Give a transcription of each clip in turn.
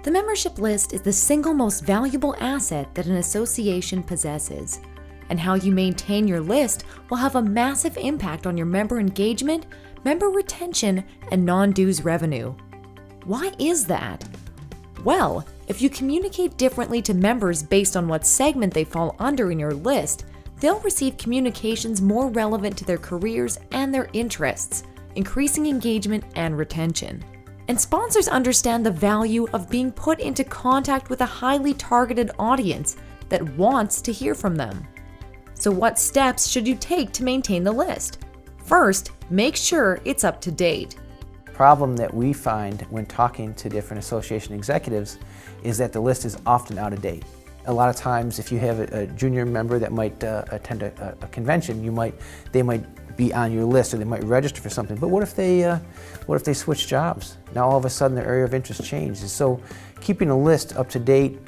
The membership list is the single most valuable asset that an association possesses, and how you maintain your list will have a massive impact on your member engagement, member retention, and non-dues revenue. Why is that? Well, if you communicate differently to members based on what segment they fall under in your list, they'll receive communications more relevant to their careers and their interests, increasing engagement and retention. And sponsors understand the value of being put into contact with a highly targeted audience that wants to hear from them. So what steps should you take to maintain the list? First, make sure it's up to date. Problem that we find when talking to different association executives is that the list is often out of date. A lot of times, if you have a junior member that might attend a convention, they might be on your list, or they might register for something. But what if they switch jobs? Now all of a sudden their area of interest changes. So keeping a list up to date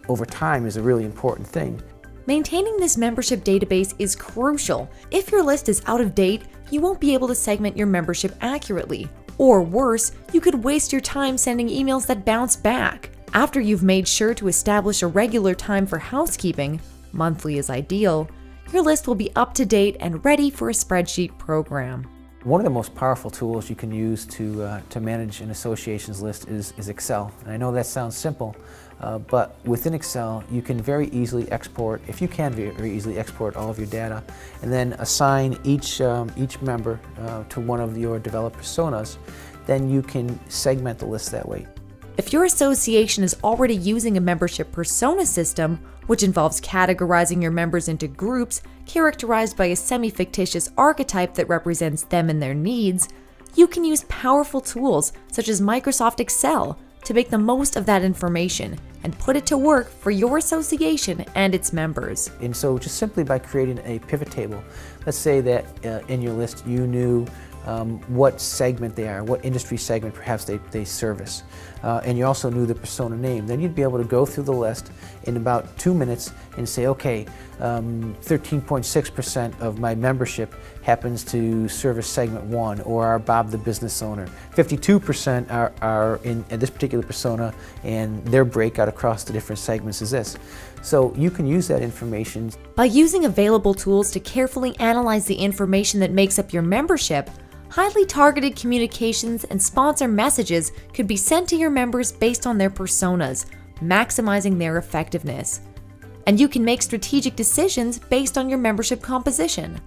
over time is a really important thing. Maintaining this membership database is crucial. If your list is out of date, you won't be able to segment your membership accurately. Or worse, you could waste your time sending emails that bounce back. After you've made sure to establish a regular time for housekeeping, monthly is ideal, your list will be up to date and ready for a spreadsheet program. One of the most powerful tools you can use to manage an association's list is Excel. And I know that sounds simple, but within Excel you can very easily export, if you can very easily export all of your data, and then assign each member to one of your developed personas. Then you can segment the list that way. If your association is already using a membership persona system, which involves categorizing your members into groups characterized by a semi-fictitious archetype that represents them and their needs, you can use powerful tools such as Microsoft Excel to make the most of that information and put it to work for your association and its members. And so just simply by creating a pivot table, let's say that in your list you knew what segment they are, what industry segment perhaps they service, and you also knew the persona name, then you'd be able to go through the list in about 2 minutes and say, okay, 13.6% of my membership happens to service segment 1, or are Bob the business owner. 52% are in this particular persona, and their breakout across the different segments is this. So you can use that information. By using available tools to carefully analyze the information that makes up your membership, highly targeted communications and sponsor messages could be sent to your members based on their personas, maximizing their effectiveness. And you can make strategic decisions based on your membership composition.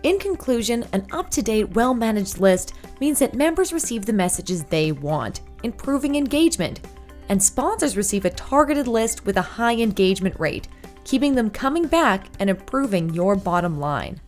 In conclusion, an up-to-date, well-managed list means that members receive the messages they want, improving engagement, and sponsors receive a targeted list with a high engagement rate, keeping them coming back and improving your bottom line.